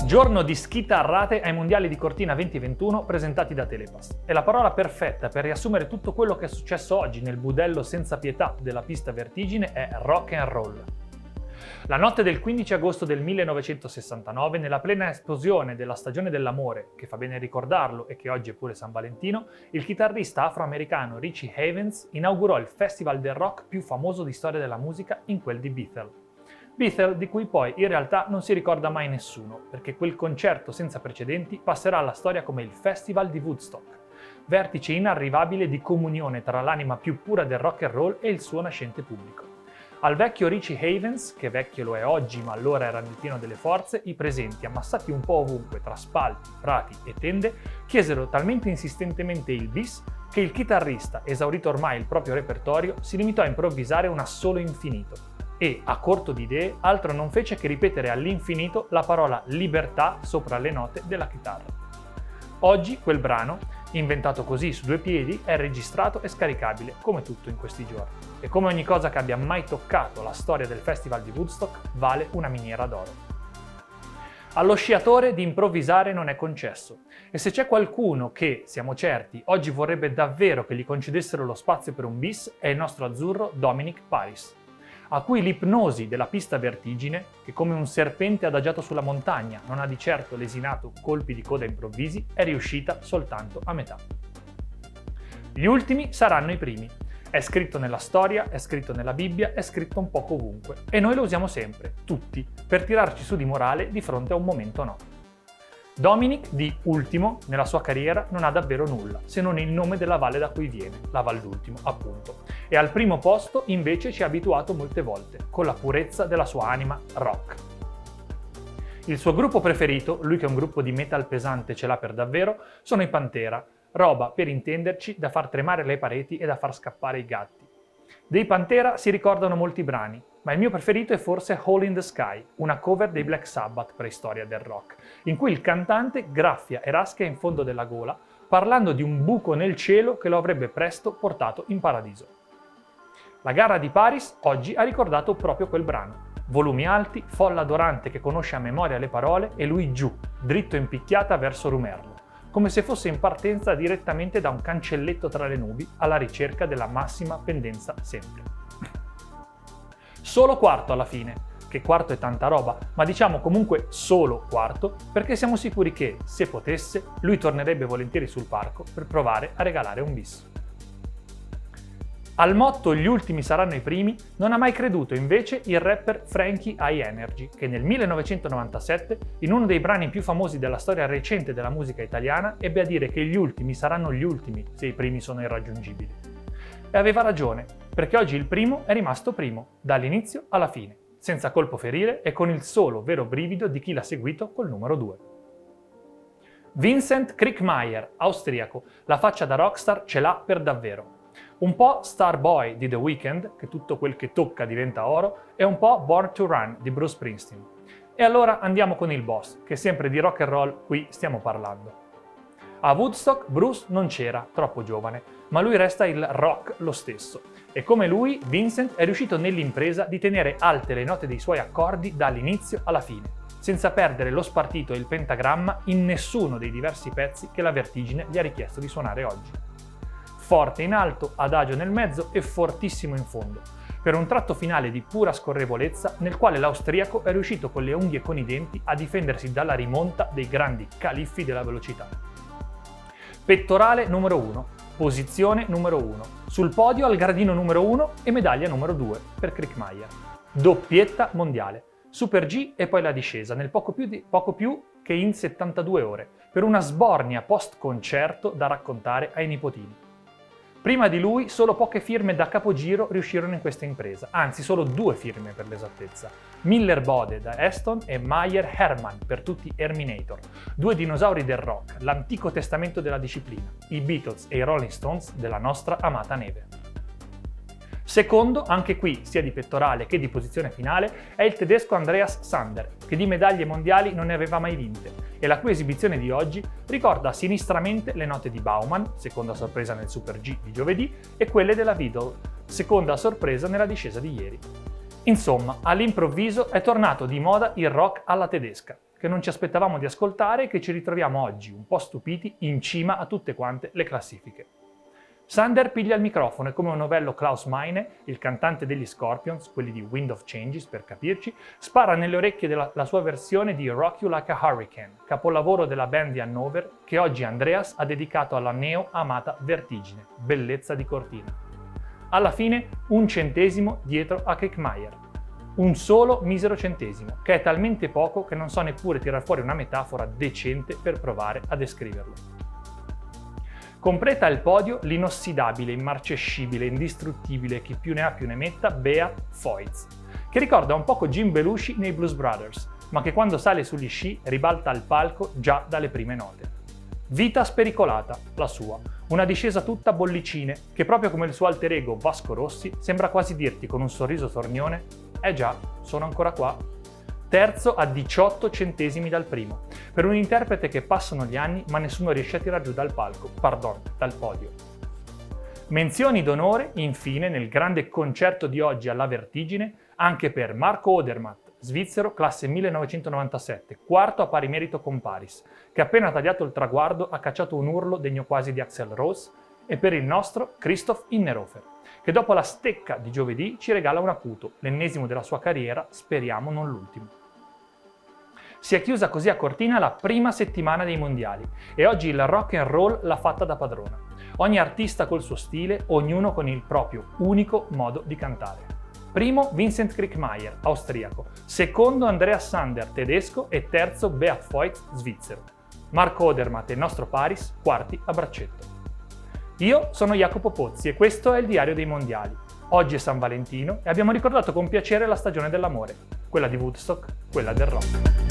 Giorno di schitarrate ai mondiali di Cortina 2021 presentati da Telepass. È la parola perfetta per riassumere tutto quello che è successo oggi nel budello senza pietà della pista Vertigine è rock and roll. La notte del 15 agosto del 1969, nella plena esplosione della stagione dell'amore, che fa bene ricordarlo e che oggi è pure San Valentino, il chitarrista afroamericano Richie Havens inaugurò il festival del rock più famoso di storia della musica in quel di Bethel. Bethel di cui poi in realtà non si ricorda mai nessuno, perché quel concerto senza precedenti passerà alla storia come il Festival di Woodstock, vertice inarrivabile di comunione tra l'anima più pura del rock and roll e il suo nascente pubblico. Al vecchio Richie Havens, che vecchio lo è oggi ma allora era nel pieno delle forze, i presenti, ammassati un po' ovunque tra spalti, prati e tende, chiesero talmente insistentemente il bis che il chitarrista, esaurito ormai il proprio repertorio, si limitò a improvvisare un assolo infinito e, a corto di idee, altro non fece che ripetere all'infinito la parola libertà sopra le note della chitarra. Oggi quel brano, inventato così su due piedi, è registrato e scaricabile, come tutto in questi giorni. E come ogni cosa che abbia mai toccato la storia del Festival di Woodstock, vale una miniera d'oro. Allo sciatore di improvvisare non è concesso, e se c'è qualcuno che, siamo certi, oggi vorrebbe davvero che gli concedessero lo spazio per un bis, è il nostro azzurro Dominic Paris, a cui l'ipnosi della pista Vertigine, che come un serpente adagiato sulla montagna non ha di certo lesinato colpi di coda improvvisi, è riuscita soltanto a metà. Gli ultimi saranno i primi. È scritto nella storia, è scritto nella Bibbia, è scritto un poco ovunque. E noi lo usiamo sempre, tutti, per tirarci su di morale di fronte a un momento no. Dominic, di ultimo, nella sua carriera non ha davvero nulla, se non il nome della valle da cui viene, la Val d'Ultimo, appunto. E al primo posto invece ci ha abituato molte volte, con la purezza della sua anima rock. Il suo gruppo preferito, lui che è un gruppo di metal pesante ce l'ha per davvero, sono i Pantera, roba, per intenderci, da far tremare le pareti e da far scappare i gatti. Dei Pantera si ricordano molti brani, ma il mio preferito è forse Hole in the Sky, una cover dei Black Sabbath preistoria del rock, in cui il cantante graffia e raschia in fondo della gola, parlando di un buco nel cielo che lo avrebbe presto portato in paradiso. La gara di Paris oggi ha ricordato proprio quel brano. Volumi alti, folla adorante che conosce a memoria le parole e lui giù, dritto in picchiata verso Rumerlo, come se fosse in partenza direttamente da un cancelletto tra le nubi alla ricerca della massima pendenza sempre. Solo quarto alla fine, che quarto è tanta roba, ma diciamo comunque solo quarto, perché siamo sicuri che, se potesse, lui tornerebbe volentieri sul palco per provare a regalare un bis. Al motto "gli ultimi saranno i primi" non ha mai creduto invece il rapper Frankie High Energy, che nel 1997, in uno dei brani più famosi della storia recente della musica italiana, ebbe a dire che gli ultimi saranno gli ultimi se i primi sono irraggiungibili. E aveva ragione, perché oggi il primo è rimasto primo, dall'inizio alla fine, senza colpo ferile e con il solo vero brivido di chi l'ha seguito col numero 2. Vincent Krickmeyer, austriaco, la faccia da rockstar ce l'ha per davvero. Un po' Starboy di The Weeknd, che tutto quel che tocca diventa oro, e un po' Born to Run di Bruce Springsteen. E allora andiamo con il boss, che sempre di rock and roll qui stiamo parlando. A Woodstock Bruce non c'era, troppo giovane, ma lui resta il rock lo stesso. E come lui, Vincent è riuscito nell'impresa di tenere alte le note dei suoi accordi dall'inizio alla fine, senza perdere lo spartito e il pentagramma in nessuno dei diversi pezzi che la Vertigine gli ha richiesto di suonare oggi. Forte in alto, adagio nel mezzo e fortissimo in fondo, per un tratto finale di pura scorrevolezza nel quale l'austriaco è riuscito con le unghie e con i denti a difendersi dalla rimonta dei grandi califfi della velocità. Pettorale numero 1, posizione numero 1, sul podio al gradino numero 1 e medaglia numero 2 per Krickmeyer. Doppietta mondiale, Super G e poi la discesa nel poco più che in 72 ore, per una sbornia post-concerto da raccontare ai nipotini. Prima di lui solo poche firme da capogiro riuscirono in questa impresa, anzi solo 2 firme per l'esattezza. Miller Bode da Aston e Meyer Hermann per tutti Herminator, 2 dinosauri del rock, l'antico testamento della disciplina, i Beatles e i Rolling Stones della nostra amata neve. Secondo, anche qui, sia di pettorale che di posizione finale, è il tedesco Andreas Sander, che di medaglie mondiali non ne aveva mai vinte, e la cui esibizione di oggi ricorda sinistramente le note di Baumann, seconda sorpresa nel Super G di giovedì, e quelle della Vidal, seconda sorpresa nella discesa di ieri. Insomma, all'improvviso è tornato di moda il rock alla tedesca, che non ci aspettavamo di ascoltare e che ci ritroviamo oggi, un po' stupiti, in cima a tutte quante le classifiche. Sander piglia il microfono e come un novello Klaus Meine, il cantante degli Scorpions, quelli di Wind of Changes per capirci, spara nelle orecchie la sua versione di Rock You Like a Hurricane, capolavoro della band di Hannover che oggi Andreas ha dedicato alla neo-amata Vertigine, bellezza di Cortina. Alla fine 1 centesimo dietro a Kirkmaier. Un solo misero centesimo, che è talmente poco che non so neppure tirar fuori una metafora decente per provare a descriverlo. Completa il podio l'inossidabile, immarcescibile, indistruttibile, chi più ne ha più ne metta, Beat Feuz, che ricorda un poco Jim Belushi nei Blues Brothers, ma che quando sale sugli sci ribalta il palco già dalle prime note. Vita spericolata, la sua, una discesa tutta bollicine, che proprio come il suo alter ego Vasco Rossi sembra quasi dirti con un sorriso tornione: già, sono ancora qua. Terzo a 18 centesimi dal primo, per un interprete che passano gli anni ma nessuno riesce a tirar giù dal palco, dal podio. Menzioni d'onore, infine, nel grande concerto di oggi alla Vertigine, anche per Marco Odermatt, svizzero, classe 1997, quarto a pari merito con Paris, che appena tagliato il traguardo ha cacciato un urlo degno quasi di Axl Rose, e per il nostro Christoph Innerhofer, che dopo la stecca di giovedì ci regala un acuto, l'ennesimo della sua carriera, speriamo non l'ultimo. Si è chiusa così a Cortina la prima settimana dei mondiali e oggi il rock and roll l'ha fatta da padrona. Ogni artista col suo stile, ognuno con il proprio unico modo di cantare. Primo Vincent Kirkmaier, austriaco, secondo Andreas Sander, tedesco e terzo Beat Feuz, svizzero. Marco Odermatt e il nostro Paris, quarti a braccetto. Io sono Jacopo Pozzi e questo è il Diario dei Mondiali. Oggi è San Valentino e abbiamo ricordato con piacere la stagione dell'amore, quella di Woodstock, quella del rock.